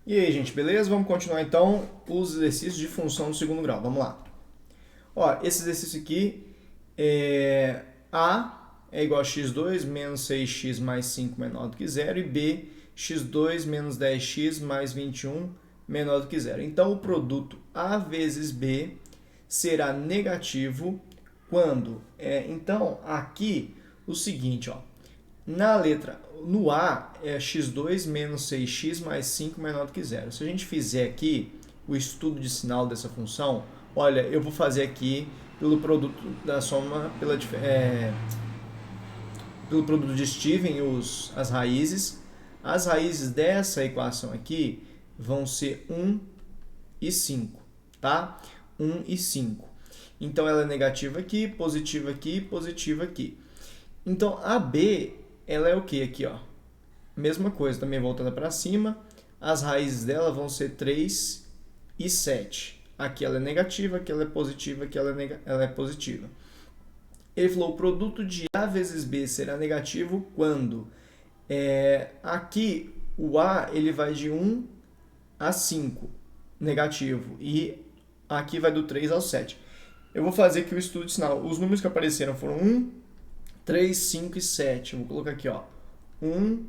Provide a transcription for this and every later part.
E aí, gente, beleza? Vamos continuar então os exercícios de função do segundo grau. Vamos lá. Ó, esse exercício aqui é A é igual a x2 menos 6x mais 5 menor do que zero e B, x2 menos 10x mais 21 menor do que zero. Então, o produto A vezes B será negativo quando... então, aqui, o seguinte, ó. No A é x2 menos 6x mais 5 menor do que zero. Se a gente fizer aqui o estudo de sinal dessa função, olha, eu vou fazer aqui pelo produto da soma, pelo produto de Steven, as raízes. As raízes dessa equação aqui vão ser 1 e 5, tá? 1 e 5. Então, ela é negativa aqui, positiva aqui, positiva aqui. Então, a B, ela é o que aqui, ó? Mesma coisa, também voltando para cima. As raízes dela vão ser 3 e 7. Aqui ela é negativa, aqui ela é positiva, aqui ela é positiva. Ele falou, o produto de A vezes B será negativo quando? Aqui, o A ele vai de 1 a 5, negativo. E aqui vai do 3 ao 7. Eu vou fazer aqui o estudo de sinal. Os números que apareceram foram 1, 3, 5 e 7. Eu vou colocar aqui, ó. 1,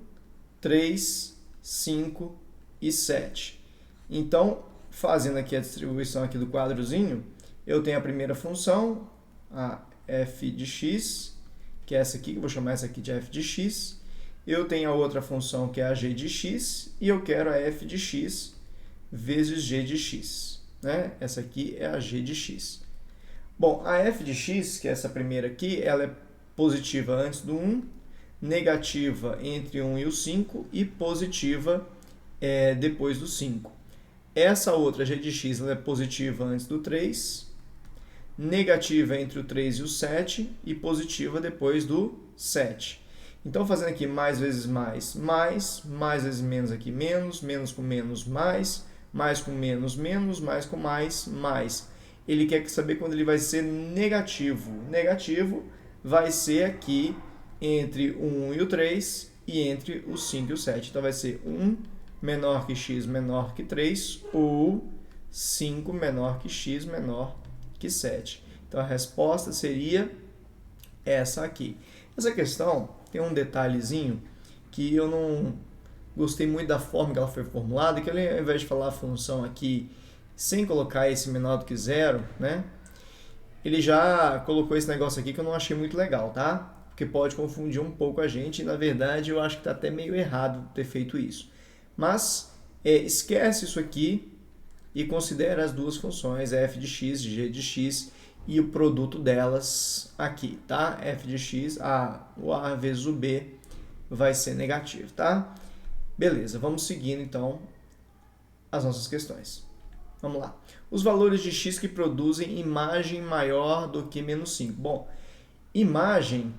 3, 5 e 7. Então, fazendo aqui a distribuição aqui do quadrozinho, eu tenho a primeira função, a f de x, que é essa aqui, que eu vou chamar essa aqui de f de x. Eu tenho a outra função, que é a g de x, e eu quero a f de x vezes g de x. Né? Essa aqui é a g de x. Bom, a f de x, que é essa primeira aqui, ela é positiva antes do 1, negativa entre 1 e o 5 e positiva depois do 5. Essa outra g de x ela é positiva antes do 3, negativa entre o 3 e o 7 e positiva depois do 7. Então, fazendo aqui mais vezes mais, mais vezes menos aqui, menos com menos, mais com menos, mais com mais. Ele quer saber quando ele vai ser negativo. Negativo vai ser aqui entre o 1 e o 3 e entre o 5 e o 7. Então, vai ser 1 menor que x menor que 3 ou 5 menor que x menor que 7. Então, a resposta seria essa aqui. Essa questão tem um detalhezinho que eu não gostei muito da forma que ela foi formulada, que ele, ao invés de falar a função aqui sem colocar esse menor do que zero, né? Ele já colocou esse negócio aqui que eu não achei muito legal, tá? Porque pode confundir um pouco a gente e, na verdade, eu acho que está até meio errado ter feito isso. Mas esquece isso aqui e considera as duas funções, f de x, g de x, e o produto delas aqui, tá? f de x, o a vezes o b vai ser negativo, tá? Beleza, vamos seguindo, então, as nossas questões. Vamos lá. Os valores de x que produzem imagem maior do que menos 5. Bom, imagem,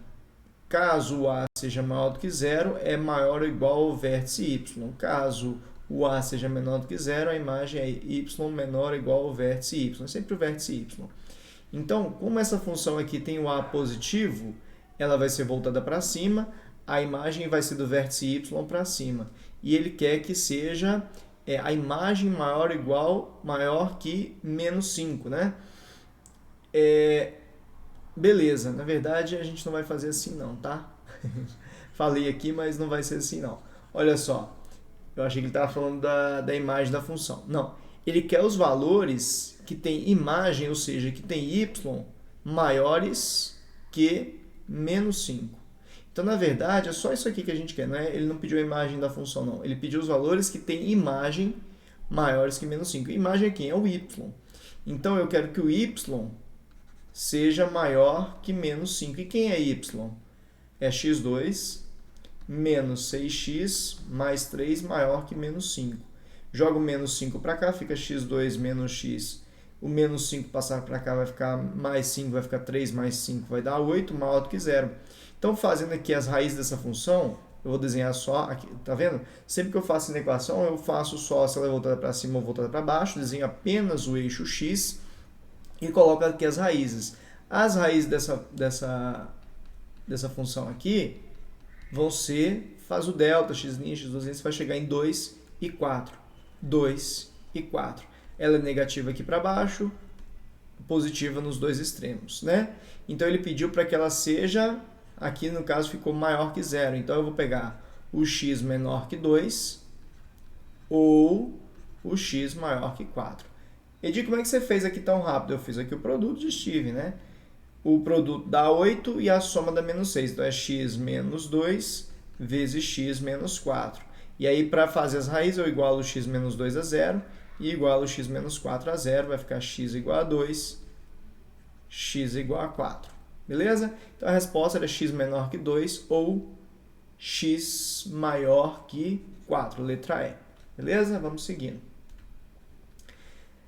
caso o a seja maior do que zero, é maior ou igual ao vértice y. Caso o a seja menor do que zero, a imagem é y menor ou igual ao vértice y. É sempre o vértice y. Então, como essa função aqui tem o a positivo, ela vai ser voltada para cima, a imagem vai ser do vértice y para cima. E ele quer que seja a imagem maior que menos 5, né? Beleza, na verdade a gente não vai fazer assim não, tá? Falei aqui, mas não vai ser assim não. Olha só, eu achei que ele estava falando da imagem da função. Não, ele quer os valores que tem imagem, ou seja, que tem y maiores que menos 5. Então, na verdade, é só isso aqui que a gente quer, né? Ele não pediu a imagem da função, não. Ele pediu os valores que tem imagem maiores que menos 5. Imagem aqui é o y. Então, eu quero que o y seja maior que menos 5. E quem é y? É x2 menos 6x mais 3 maior que menos 5. Jogo menos 5 para cá, fica x2 menos x. O menos 5 passar para cá vai ficar mais 5, vai ficar 3 mais 5, vai dar 8, maior do que zero. Então, fazendo aqui as raízes dessa função, eu vou desenhar só aqui, tá vendo? Sempre que eu faço a equação, eu faço só se ela é voltada para cima ou voltada para baixo, desenho apenas o eixo x e coloco aqui as raízes. As raízes dessa função aqui vão ser, faz o delta, x', x2', vai chegar em 2 e 4. 2 e 4. Ela é negativa aqui para baixo, positiva nos dois extremos, né? Então ele pediu para que ela seja, aqui no caso ficou maior que 0. Então eu vou pegar o x menor que 2 ou o x maior que 4. Edi, como é que você fez aqui tão rápido? Eu fiz aqui o produto de Steve, né? O produto dá 8 e a soma dá menos 6. Então é x menos 2 vezes x menos 4. E aí, para fazer as raízes, eu igualo x menos 2 a 0 e igualo x menos 4 a 0. Vai ficar x igual a 2, x igual a 4. Beleza? Então a resposta era x menor que 2 ou x maior que 4. Letra E. Beleza? Vamos seguindo.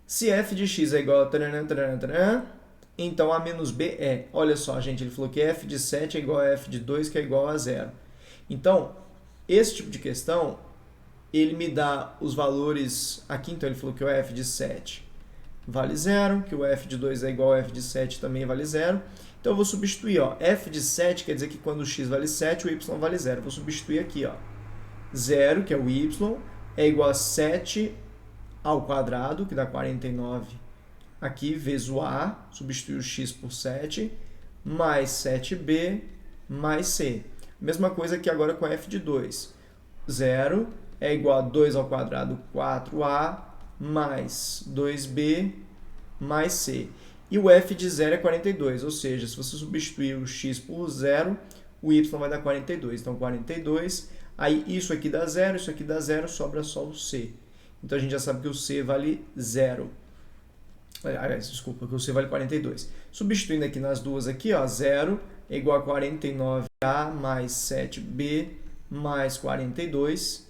Se f de x é igual a taranã, taranã, taranã, então a menos b é. Olha só, gente, ele falou que f de 7 é igual a f de 2, que é igual a 0. Então, esse tipo de questão, ele me dá os valores aqui. Então, ele falou que o f de 7 vale 0, que o f de 2 é igual a f de 7 também vale 0. Então, eu vou substituir. Ó, f de 7 quer dizer que quando o x vale 7, o y vale 0. Eu vou substituir aqui. Ó, 0, que é o y, é igual a 7 ao quadrado, que dá 49 aqui, vezes o a, substituir o x por 7, mais 7b, mais c. Mesma coisa aqui agora com f de 2. 0 é igual a 2 ao quadrado, 4a, mais 2b, mais c. E o f de 0 é 42, ou seja, se você substituir o x por 0, o y vai dar 42. Então, 42, aí isso aqui dá 0, isso aqui dá 0, sobra só o c. Então, a gente já sabe que o c vale 0. Aliás, desculpa, que o c vale 42. Substituindo aqui nas duas aqui, ó, 0 é igual a 49a mais 7b mais 42,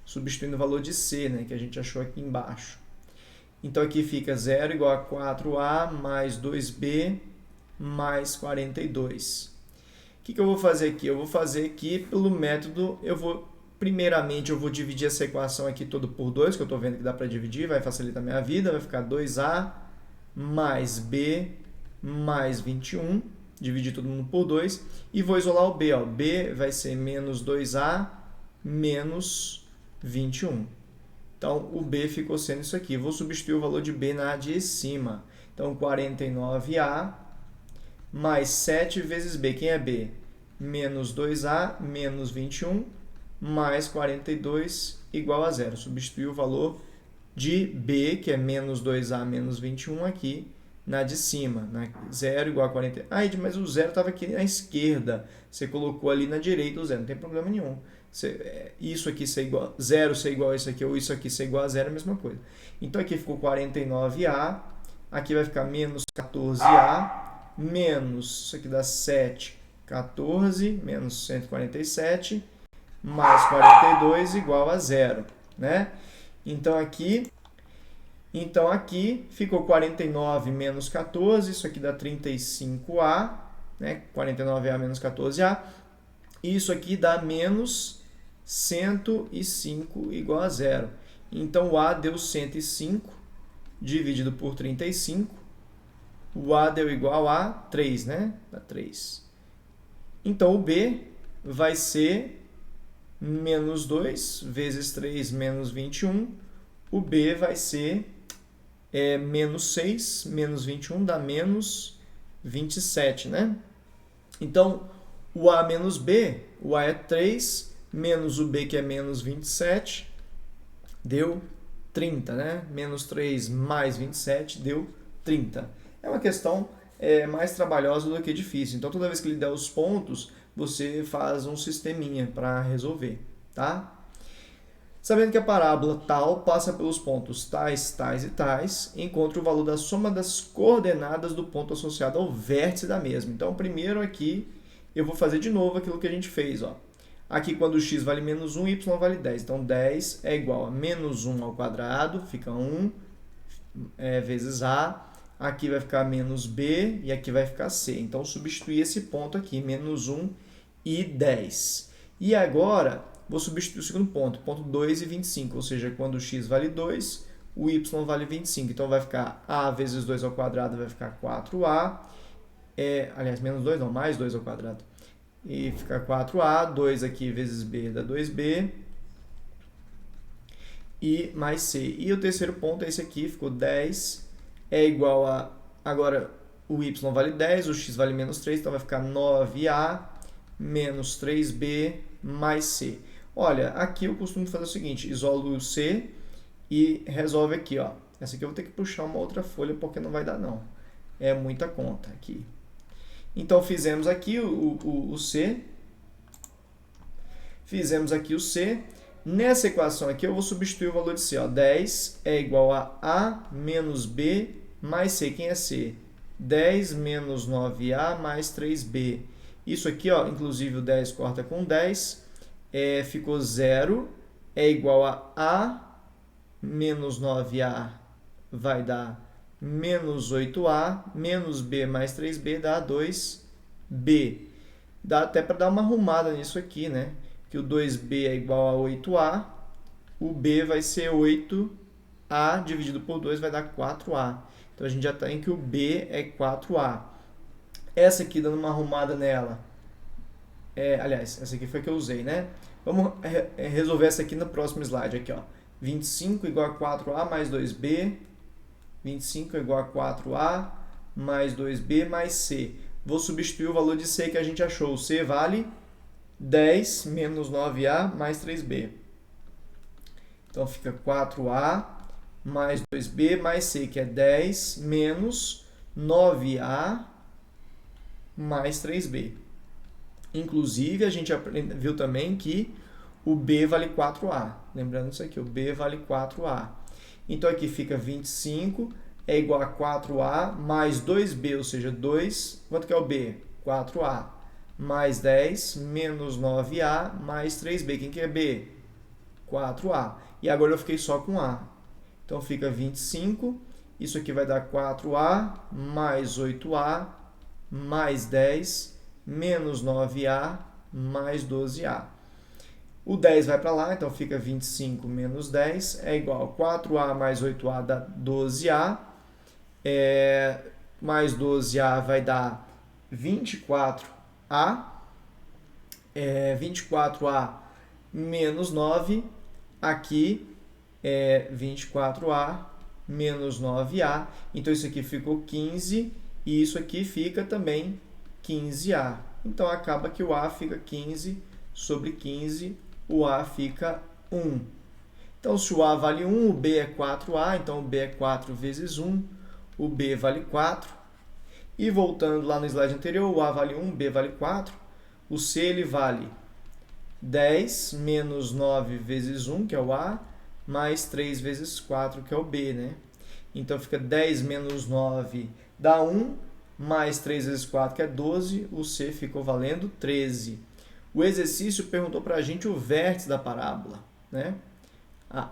substituindo o valor de c, né, que a gente achou aqui embaixo. Então, aqui fica 0 igual a 4a mais 2b mais 42. O que eu vou fazer aqui? Eu vou fazer aqui pelo método, primeiramente, eu vou dividir essa equação aqui toda por 2, que eu estou vendo que dá para dividir, vai facilitar a minha vida. Vai ficar 2a mais b mais 21, dividir todo mundo por 2, e vou isolar o b. Ó. B vai ser menos 2a menos 21. Então, o b ficou sendo isso aqui. Vou substituir o valor de b na de cima. Então, 49a mais 7 vezes b. Quem é b? Menos 2a menos 21 mais 42 igual a 0. Substituir o valor de b, que é menos 2a menos 21, aqui na de cima. Né? 0 igual a 40. Mas o 0 estava aqui na esquerda. Você colocou ali na direita o 0. Não tem problema nenhum. Isso aqui ser igual, 0 ser igual a isso aqui, ou isso aqui ser igual a 0, é a mesma coisa. Então, aqui ficou 49a. Aqui vai ficar menos 14a. Menos, isso aqui dá 7, 14, menos 147. Mais 42 igual a 0, né? Então, aqui ficou 49 menos 14, isso aqui dá 35a, né? 49a menos 14a. E isso aqui dá menos 105 igual a 0. Então, o a deu 105, dividido por 35. O a deu igual a 3, né? Dá 3. Então, o b vai ser menos 2 vezes 3 menos 21. O b vai ser menos 6 menos 21 dá menos 27, né? Então, o a menos b, o a é 3, menos o b, que é menos 27, deu 30, né? Menos 3 mais 27 deu 30. É uma questão mais trabalhosa do que difícil. Então, toda vez que ele der os pontos, você faz um sisteminha para resolver, tá? Sabendo que a parábola tal passa pelos pontos tais, tais e tais, encontre o valor da soma das coordenadas do ponto associado ao vértice da mesma. Então, primeiro aqui, eu vou fazer de novo aquilo que a gente fez. Ó. Aqui, quando o x vale menos 1, y vale 10. Então, 10 é igual a menos 1 ao quadrado, fica 1 vezes a. Aqui vai ficar menos b e aqui vai ficar c. Então, substituir esse ponto aqui, menos 1 e 10. E agora, vou substituir o segundo ponto, ponto 2 e 25. Ou seja, quando o x vale 2, o y vale 25. Então, vai ficar a vezes 2 ao quadrado, vai ficar 4a. Aliás, menos 2 não, mais 2 ao quadrado. E fica 4a, 2 aqui vezes b dá 2b. e mais c. E o terceiro ponto é esse aqui, ficou 10 é igual a... Agora, o y vale 10, o x vale menos 3, então vai ficar 9a menos 3b mais c. Olha, aqui eu costumo fazer o seguinte, isolo o c e resolve aqui, ó. Essa aqui eu vou ter que puxar uma outra folha porque não vai dar não. É muita conta aqui. Então, fizemos aqui o c. Fizemos aqui o c. Nessa equação aqui, eu vou substituir o valor de c. Ó. 10 é igual a menos b mais c. Quem é c? 10 menos 9a mais 3b. Isso aqui, ó, inclusive o 10 corta com 10, ficou 0, é igual a menos 9a vai dar menos 8a, menos b mais 3b dá 2b. Dá até para dar uma arrumada nisso aqui, né? Que o 2b é igual a 8a, o b vai ser 8a dividido por 2 vai dar 4a. Então, a gente já tem que o b é 4a. Essa aqui, dando uma arrumada nela, aliás, essa aqui foi que eu usei, né? Vamos resolver essa aqui no próximo slide. Aqui, ó. 25 igual a 4a mais 2b. 25 é igual a 4a mais 2b mais c. Vou substituir o valor de c que a gente achou. O c vale 10 menos 9a mais 3b. Então, fica 4a mais 2b mais c, que é 10 menos 9a mais 3b. Inclusive, a gente viu também que o b vale 4a. Lembrando isso aqui, o b vale 4a. Então, aqui fica 25 é igual a 4a mais 2b, ou seja, 2. Quanto que é o b? 4a. Mais 10 menos 9a mais 3b. Quem que é b? 4a. E agora eu fiquei só com a. Então, fica 25. Isso aqui vai dar 4a mais 8a mais 10 menos 9a mais 12a. O 10 vai para lá, então fica 25 menos 10 é igual a 4a mais 8a dá 12a. Mais 12a vai dar 24a. 24a menos 9. Aqui é 24a menos 9a. Então, isso aqui ficou 15 e isso aqui fica também 15a. Então, acaba que o a fica 15 sobre 15, o a fica 1. Então, se o a vale 1, o b é 4a, então o b é 4 vezes 1, o b vale 4. E voltando lá no slide anterior, o a vale 1, o b vale 4, o c ele vale 10 menos 9 vezes 1, que é o a, mais 3 vezes 4, que é o b, né? Então, fica 10 menos 9 dá 1, mais 3 vezes 4, que é 12, o c ficou valendo 13. O exercício perguntou para a gente o vértice da parábola, né?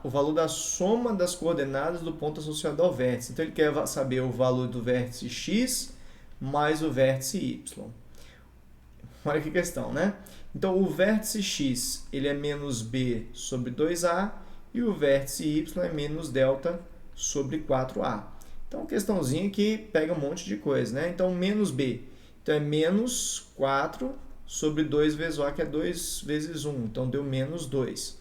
O valor da soma das coordenadas do ponto associado ao vértice. Então, ele quer saber o valor do vértice x mais o vértice y. Olha que questão, né? Então, o vértice x ele é menos b sobre 2a e o vértice y é menos delta sobre 4a. Então, questãozinha que pega um monte de coisa, né? Então, menos b. Então, é menos 4 sobre 2 vezes a, que é 2 vezes 1. Então, deu menos 2.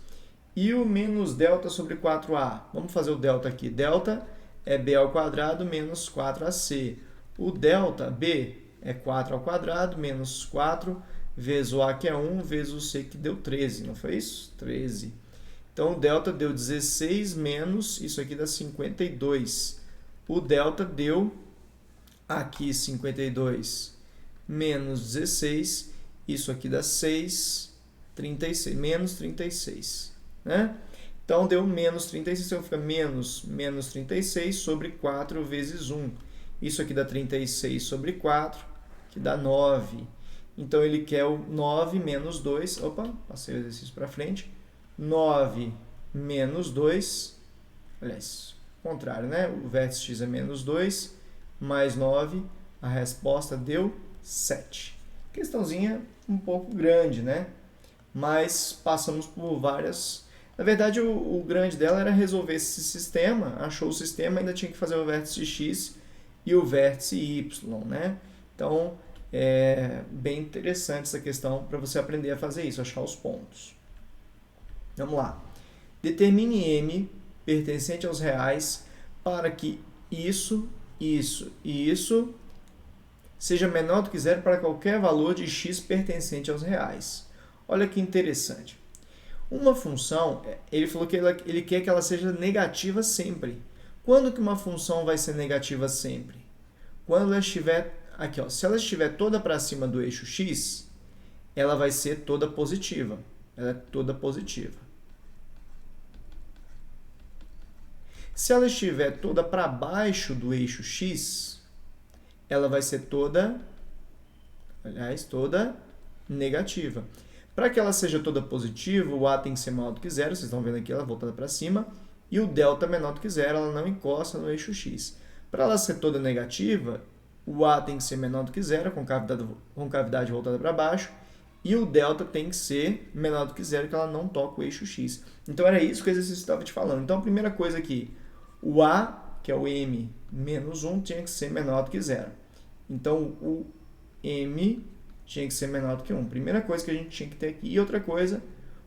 E o menos delta sobre 4a? Vamos fazer o delta aqui. Delta é b ao quadrado menos 4ac. O delta b é 4 ao quadrado menos 4 vezes o a, que é 1, vezes o c, que deu 13. Não foi isso? 13. Então, o delta deu 16 menos, isso aqui dá 52. O delta deu aqui 52 menos 16, isso aqui dá 6, 36, menos 36, né? Então, deu menos 36, então fica menos 36 sobre 4 vezes 1. Isso aqui dá 36 sobre 4, que dá 9. Então, ele quer o 9 menos 2, opa, passei o exercício para frente, 9 menos 2, aliás, contrário, né? O vértice x é menos 2, mais 9, a resposta deu 7. Questãozinha um pouco grande, né? Mas passamos por várias... Na verdade, o grande dela era resolver esse sistema, achou o sistema, ainda tinha que fazer o vértice x e o vértice y, né? Então, é bem interessante essa questão para você aprender a fazer isso, achar os pontos. Vamos lá. Determine m pertencente aos reais para que isso, isso e isso seja menor do que zero para qualquer valor de x pertencente aos reais. Olha que interessante. Uma função, ele falou que ele quer que ela seja negativa sempre. Quando que uma função vai ser negativa sempre? Quando ela estiver, aqui ó, se ela estiver toda para cima do eixo x, ela vai ser toda positiva. Ela é toda positiva. Se ela estiver toda para baixo do eixo x, ela vai ser toda negativa. Para que ela seja toda positiva, o a tem que ser maior do que zero, vocês estão vendo aqui ela voltada para cima, e o delta é menor do que zero, ela não encosta no eixo x. Para ela ser toda negativa, o a tem que ser menor do que zero, com cavidade voltada para baixo, e o delta tem que ser menor do que zero, que ela não toca o eixo x. Então era isso que o exercício estava te falando. Então a primeira coisa aqui, o a, que é o m menos 1, tinha que ser menor do que zero. Então o m tinha que ser menor do que 1. Primeira coisa que a gente tinha que ter aqui. E outra coisa,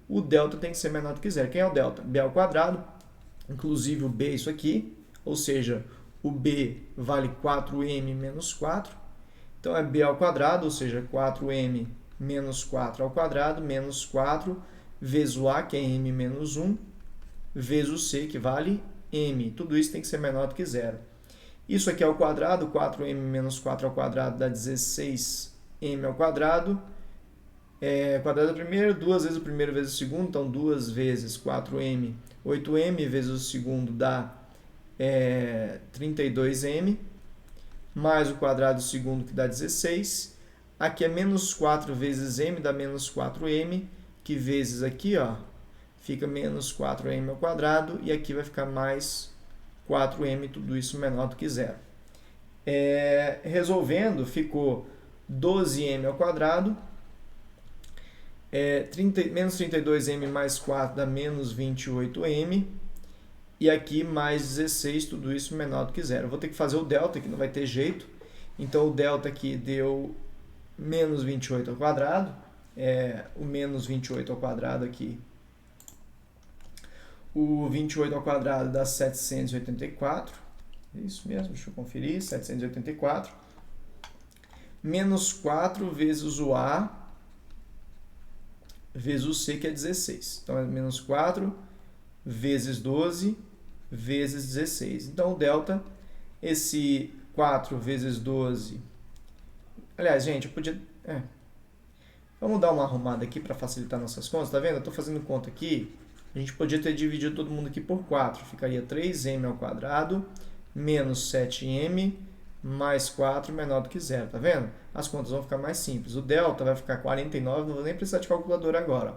o delta tem que ser menor do que zero. Quem é o delta? b ao quadrado, inclusive o b é isso aqui, ou seja, o b vale 4m menos 4. Então é b ao quadrado, ou seja, 4m menos 4 ao quadrado, menos 4, vezes o a, que é m menos 1, vezes o c, que vale m. Tudo isso tem que ser menor do que zero. Isso aqui é ao quadrado, 4m menos 4 ao quadrado dá 16m ao quadrado. Quadrado do primeiro, 2 vezes o primeiro vezes o segundo, então 2 vezes 4m, 8m vezes o segundo dá 32m, mais o quadrado do segundo que dá 16. Aqui é menos 4 vezes m dá menos 4m, que vezes aqui, ó, fica menos 4m ao quadrado, e aqui vai ficar mais 4m, tudo isso menor do que zero. Resolvendo, ficou 12m ao quadrado, menos 32m mais 4 dá menos 28m, e aqui mais 16, tudo isso menor do que zero. Eu vou ter que fazer o delta, que não vai ter jeito. Então o delta aqui deu menos 28 ao quadrado, o menos 28 ao quadrado aqui. O 28 ao quadrado dá 784, isso mesmo, deixa eu conferir, 784. Menos 4 vezes o a, vezes o c, que é 16. Então, é menos 4 vezes 12 vezes 16. Então, o delta, esse 4 vezes 12... Aliás, gente, eu podia... Vamos dar uma arrumada aqui para facilitar nossas contas. Tá vendo? Eu estou fazendo conta aqui. A gente podia ter dividido todo mundo aqui por 4. Ficaria 3m ao quadrado menos 7m mais 4 menor do que zero. Tá vendo? As contas vão ficar mais simples. O delta vai ficar 49, não vou nem precisar de calculadora agora. Ó.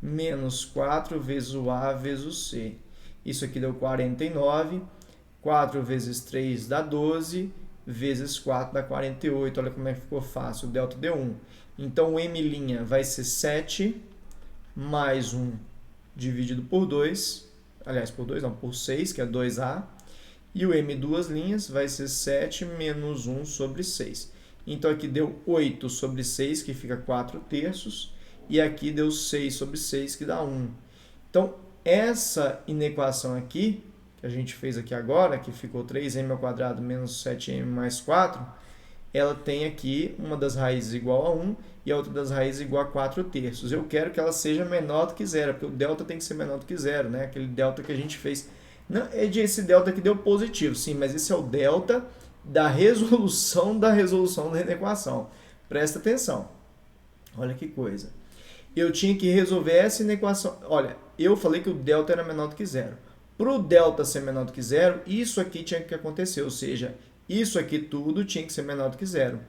Menos 4 vezes o a vezes o c. Isso aqui deu 49. 4 vezes 3 dá 12. Vezes 4 dá 48. Olha como é que ficou fácil. O delta deu 1. Então, o m' vai ser 7 mais 1 dividido por 2. Aliás, por 2 não, por 6, que é 2a. E o m duas linhas vai ser 7 menos 1 sobre 6. Então, aqui deu 8 sobre 6, que fica 4 terços. E aqui deu 6 sobre 6, que dá 1. Então, essa inequação aqui, que a gente fez aqui agora, que ficou 3m ao quadrado menos 7m mais 4, ela tem aqui uma das raízes igual a 1 e a outra das raízes igual a 4 terços. Eu quero que ela seja menor do que zero, porque o delta tem que ser menor do que zero, né? Aquele delta que a gente fez. Não, esse delta aqui deu positivo, sim, mas esse é o delta da resolução da inequação. Presta atenção. Olha que coisa. Eu tinha que resolver essa inequação. Olha, eu falei que o delta era menor do que zero. Para o delta ser menor do que zero, isso aqui tinha que acontecer, ou seja, isso aqui tudo tinha que ser menor do que zero.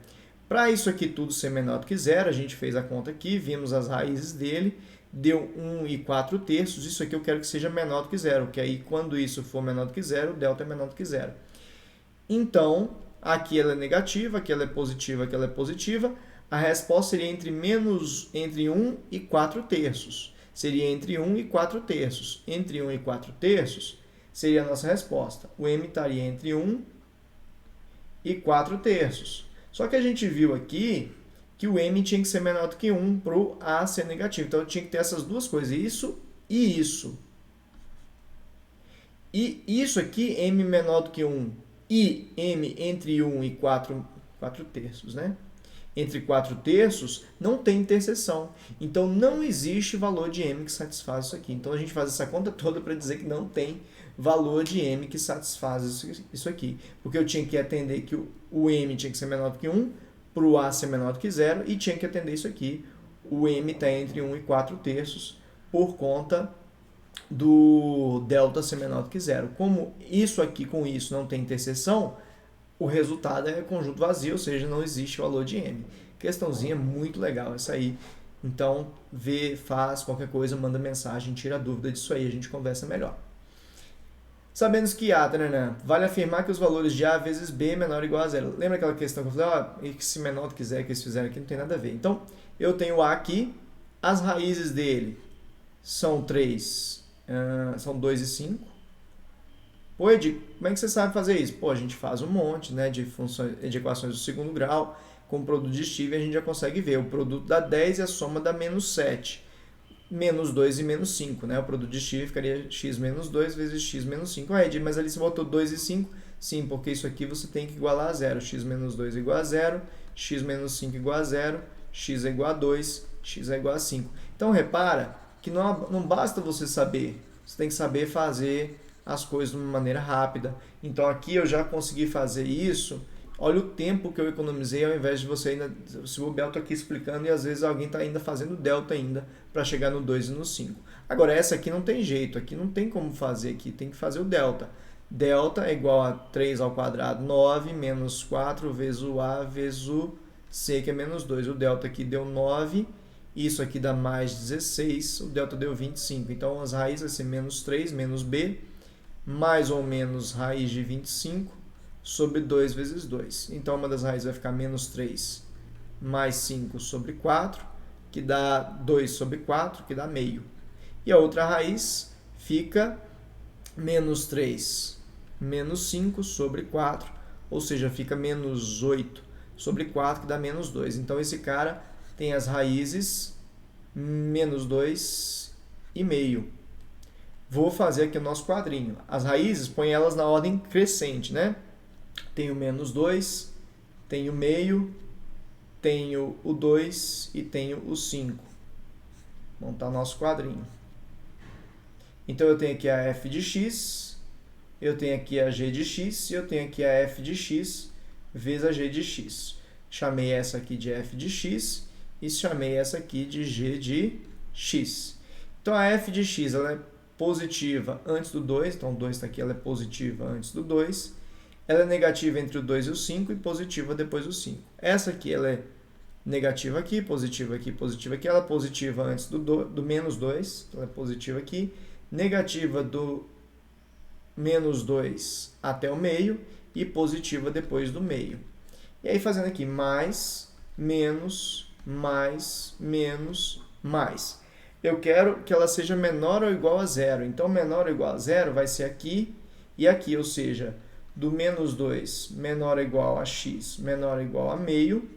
Para isso aqui tudo ser menor do que zero, a gente fez a conta aqui, vimos as raízes dele, deu 1 e 4 terços. Isso aqui eu quero que seja menor do que zero, porque aí quando isso for menor do que zero, o delta é menor do que zero. Então, aqui ela é negativa, aqui ela é positiva, aqui ela é positiva. A resposta seria entre 1 e 4 terços. Seria entre 1 e 4 terços. Entre 1 e 4 terços seria a nossa resposta. O m estaria entre 1 e 4 terços. Só que a gente viu aqui que o m tinha que ser menor do que 1 para o a ser negativo. Então, eu tinha que ter essas duas coisas, isso e isso. E isso aqui, m menor do que 1 e m entre 1 e 4 terços, né? Entre 4 terços não tem interseção. Então não existe valor de m que satisfaz isso aqui. Então a gente faz essa conta toda para dizer que não tem valor de m que satisfaz isso aqui. Porque eu tinha que atender que o m tinha que ser menor do que 1, para o a ser menor do que 0, e tinha que atender isso aqui. O m está entre 1 e 4 terços por conta do delta ser menor do que 0. Como isso aqui com isso não tem interseção, o resultado é conjunto vazio, ou seja, não existe valor de m. Questãozinha muito legal essa aí. Então, vê, faz qualquer coisa, manda mensagem, tira a dúvida disso aí, a gente conversa melhor. Sabendo que A, vale afirmar que os valores de A vezes B é menor ou igual a zero. Lembra aquela questão que eu falei, esse menor do que zero que eles fizeram aqui não tem nada a ver. Então, eu tenho A aqui, as raízes dele são 3, são 2 e 5. Pô, Edi, como é que você sabe fazer isso? Pô, a gente faz um monte, né, de equações do segundo grau, com o produto de Stevens a gente já consegue ver. O produto dá 10 e a soma dá menos 7. Menos 2 e menos 5, né? O produto de Stevens ficaria x menos 2 vezes x menos 5. Ah, Edi, mas ali você botou 2 e 5? Sim, porque isso aqui você tem que igualar a zero. X menos 2 é igual a zero, x menos 5 é igual a zero, x é igual a 2, x é igual a 5. Então, repara que não basta você saber, você tem que saber fazer as coisas de uma maneira rápida. Então, aqui eu já consegui fazer isso. Olha o tempo que eu economizei ao invés de você ainda... Se o Bel está aqui explicando e às vezes alguém está ainda fazendo delta ainda para chegar no 2 e no 5. Agora, essa aqui não tem jeito, aqui não tem como fazer, aqui tem que fazer o delta. Delta é igual a 3 ao quadrado, 9, menos 4 vezes o A vezes o C, que é menos 2. O delta aqui deu 9, isso aqui dá mais 16, o delta deu 25. Então, as raízes vai ser menos 3, menos B, mais ou menos raiz de 25, sobre 2 vezes 2. Então, uma das raízes vai ficar menos 3 mais 5 sobre 4, que dá 2 sobre 4, que dá meio. E a outra raiz fica menos 3 menos 5 sobre 4, ou seja, fica menos 8 sobre 4, que dá menos 2. Então, esse cara tem as raízes menos 2 e meio. Vou fazer aqui o nosso quadrinho. As raízes, põe elas na ordem crescente, né? Tenho menos 2, tenho meio, tenho o 2 e tenho o 5. Montar o nosso quadrinho. Então, eu tenho aqui a f de x, eu tenho aqui a g de x e eu tenho aqui a f de x vezes a g de x. Chamei essa aqui de f de x e chamei essa aqui de g de x. Então, a f de x ela é positiva antes do 2, então o 2 está aqui, ela é positiva antes do 2. Ela é negativa entre o 2 e o 5 e positiva depois do 5. Essa aqui ela é negativa aqui, positiva aqui, positiva aqui. Ela é positiva antes do menos 2, ela é positiva aqui. Negativa do menos 2 até o meio e positiva depois do meio. E aí fazendo aqui mais, menos, mais, menos, mais. Eu quero que ela seja menor ou igual a zero. Então, menor ou igual a zero vai ser aqui e aqui, ou seja, do menos 2 menor ou igual a x menor ou igual a meio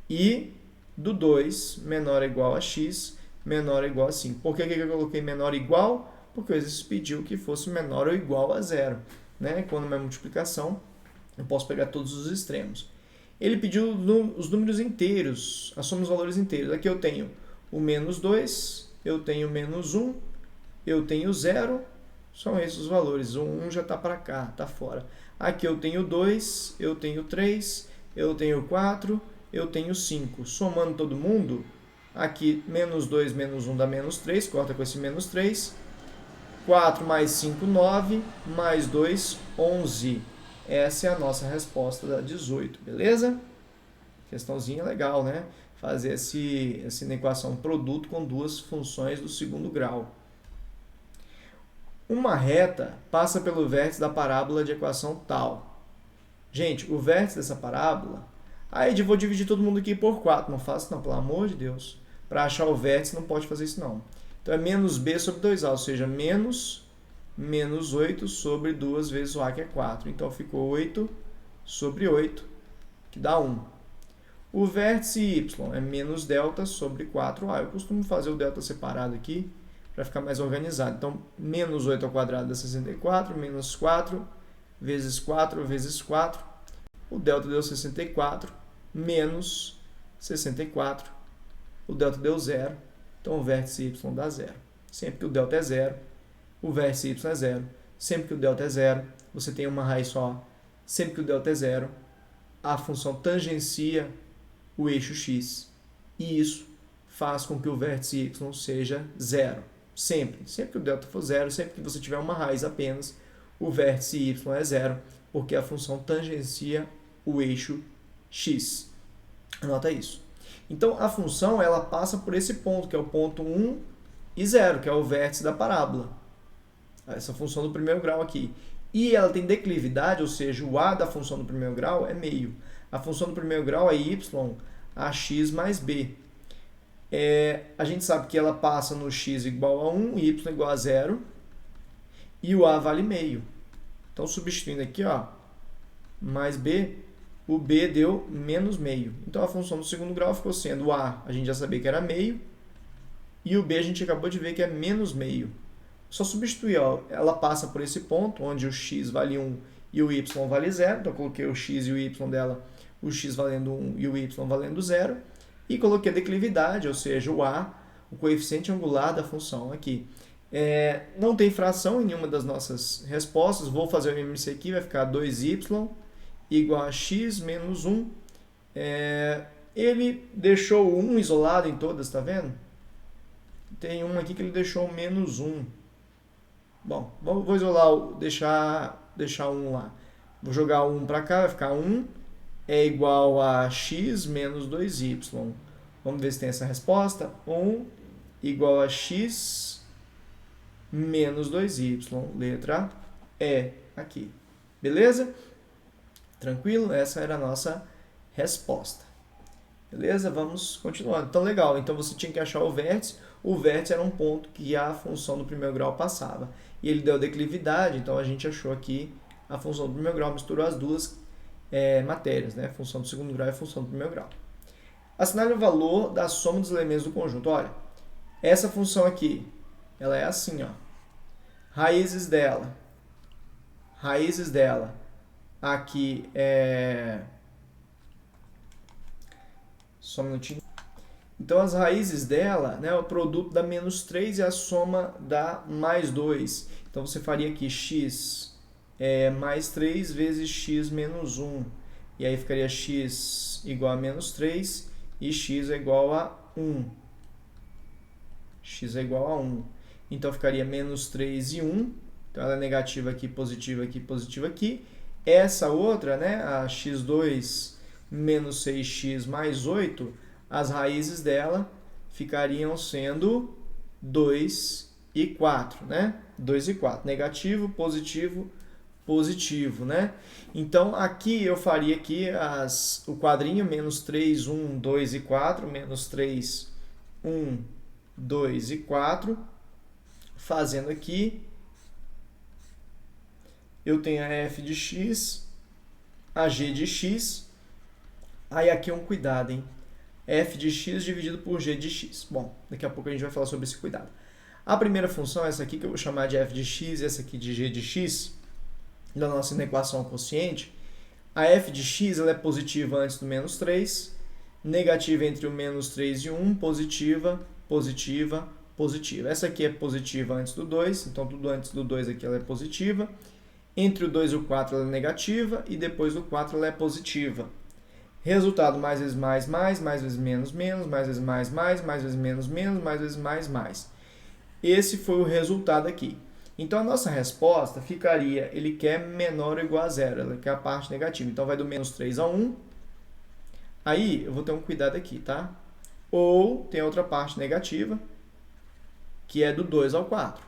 e do 2 menor ou igual a x menor ou igual a 5. Por que eu coloquei menor ou igual? Porque o exercício pediu que fosse menor ou igual a zero. Né? Quando é multiplicação, eu posso pegar todos os extremos. Ele pediu os números inteiros, a soma dos valores inteiros. Aqui eu tenho o menos 2, eu tenho menos 1, eu tenho 0, são esses os valores. O 1 já está para cá, está fora. Aqui eu tenho 2, eu tenho 3, eu tenho 4, eu tenho 5. Somando todo mundo, aqui menos 2 menos 1 dá menos 3, corta com esse menos 3. 4 mais 5, 9, mais 2, 11. Essa é a nossa resposta da 18, beleza? Questãozinha legal, né? Fazer essa equação produto com duas funções do segundo grau. Uma reta passa pelo vértice da parábola de equação tal. Gente, o vértice dessa parábola... Aí vou dividir todo mundo aqui por 4. Não faço não, pelo amor de Deus. Para achar o vértice não pode fazer isso não. Então é menos b sobre 2a, ou seja, menos 8 sobre 2 vezes o a, que é 4. Então ficou 8 sobre 8, que dá 1. O vértice y é menos delta sobre 4a. Eu costumo fazer o delta separado aqui, para ficar mais organizado. Então, menos 8 ao quadrado dá 64, menos 4 vezes 4 vezes 4. O delta deu 64, menos 64. O delta deu 0. Então, o vértice y dá 0. Sempre que o delta é 0, o vértice y é 0. Sempre que o delta é 0, você tem uma raiz só. Sempre que o delta é 0, a função tangencia o eixo x. E isso faz com que o vértice y seja 0. Sempre. Sempre que o delta for 0, sempre que você tiver uma raiz apenas, o vértice y é 0, porque a função tangencia o eixo x. Anota isso. Então, a função ela passa por esse ponto, que é o ponto 1 e 0, que é o vértice da parábola. Essa função do primeiro grau aqui. E ela tem declividade, ou seja, o a da função do primeiro grau é meio. A função do primeiro grau é y a x mais b. A gente sabe que ela passa no x igual a 1, y igual a 0, e o a vale meio. Então, substituindo aqui, ó, mais b, o b deu menos meio. Então, a função do segundo grau ficou sendo o a gente já sabia que era meio, e o b a gente acabou de ver que é menos meio. Só substituir, ó, ela passa por esse ponto, onde o x vale 1 e o y vale 0. Então, eu coloquei o x e o y dela, o x valendo 1 e o y valendo 0. E coloquei a declividade, ou seja, o a, o coeficiente angular da função aqui. Não tem fração em nenhuma das nossas respostas. Vou fazer o MMC aqui, vai ficar 2y igual a x menos 1. Ele deixou o 1 isolado em todas, tá vendo? Tem uma aqui que ele deixou menos 1. Bom, vou isolar, deixar 1 lá. Vou jogar 1 para cá, vai ficar 1 é igual a x menos 2y. Vamos ver se tem essa resposta. 1 igual a x menos 2y. Letra E aqui. Beleza? Tranquilo? Essa era a nossa resposta. Beleza? Vamos continuando. Então, legal. Então, você tinha que achar o vértice. O vértice era um ponto que a função do primeiro grau passava. E ele deu declividade, então a gente achou aqui a função do primeiro grau, misturou as duas matérias, né? A função do segundo grau e a função do primeiro grau. Assinale o valor da soma dos elementos do conjunto. Olha, essa função aqui, ela é assim, ó. Raízes dela, aqui é... Só um minutinho. Então, as raízes dela, né, o produto dá menos 3 e a soma dá mais 2. Então, você faria aqui x mais 3 vezes x menos 1. E aí ficaria x igual a menos 3 e x é igual a 1. X é igual a 1. Então, ficaria menos 3 e 1. Então, ela é negativa aqui, positiva aqui, positiva aqui. Essa outra, né, a x2 menos 6x mais 8, as raízes dela ficariam sendo 2 e 4, né? 2 e 4. Negativo, positivo, positivo, né? Então, aqui eu faria aqui o quadrinho, menos 3, 1, 2 e 4, menos 3, 1, 2 e 4. Fazendo aqui, eu tenho a f de x, a g de x. Aí aqui é um cuidado, hein? F de x dividido por g de x. Bom, daqui a pouco a gente vai falar sobre esse cuidado. A primeira função, essa aqui que eu vou chamar de f de x e essa aqui de g de x, da nossa equação quociente, a f de x ela é positiva antes do menos 3, negativa entre o menos 3 e 1, positiva, positiva, positiva. Essa aqui é positiva antes do 2, então tudo antes do 2 aqui ela é positiva. Entre o 2 e o 4 ela é negativa e depois do 4 ela é positiva. Resultado, mais vezes mais, mais vezes menos, menos, mais vezes mais, mais vezes menos, menos, mais vezes mais. Esse foi o resultado aqui. Então, a nossa resposta ficaria, ele quer menor ou igual a 0, ela quer a parte negativa. Então, vai do menos 3 a 1. Aí, eu vou ter um cuidado aqui, tá? Ou tem outra parte negativa, que é do 2 ao 4.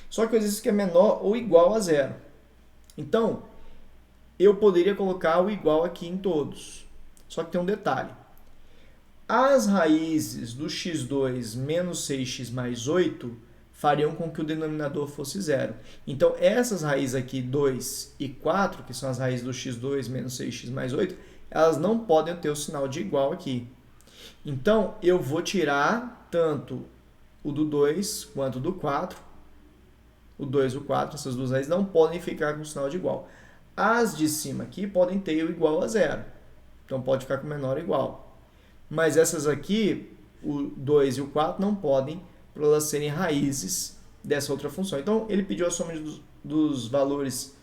Só que existe que é menor ou igual a 0. Então, eu poderia colocar o igual aqui em todos. Só que tem um detalhe. As raízes do x2 menos 6x mais 8 fariam com que o denominador fosse 0. Então, essas raízes aqui, 2 e 4, que são as raízes do x2 menos 6x mais 8, elas não podem ter o sinal de igual aqui. Então, eu vou tirar tanto o do 2 quanto o do 4. O 2 e o 4, essas duas raízes não podem ficar com o sinal de igual. As de cima aqui podem ter o igual a zero. Então, pode ficar com menor ou igual. Mas essas aqui, o 2 e o 4, não podem, para elas serem raízes dessa outra função. Então, ele pediu a soma dos valores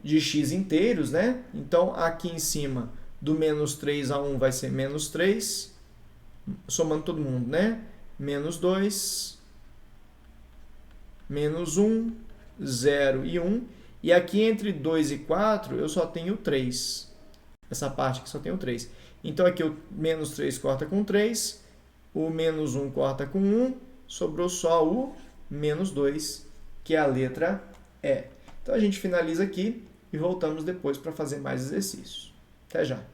de x inteiros, né? Então, aqui em cima, do menos 3 a 1 vai ser menos 3, somando todo mundo, né? Menos 2, menos 1, 0 e 1. E aqui entre 2 e 4, eu só tenho 3. Essa parte aqui só tenho 3. Então, aqui o menos 3 corta com 3, o menos 1 corta com 1, sobrou só o menos 2, que é a letra E. Então, a gente finaliza aqui e voltamos depois para fazer mais exercícios. Até já!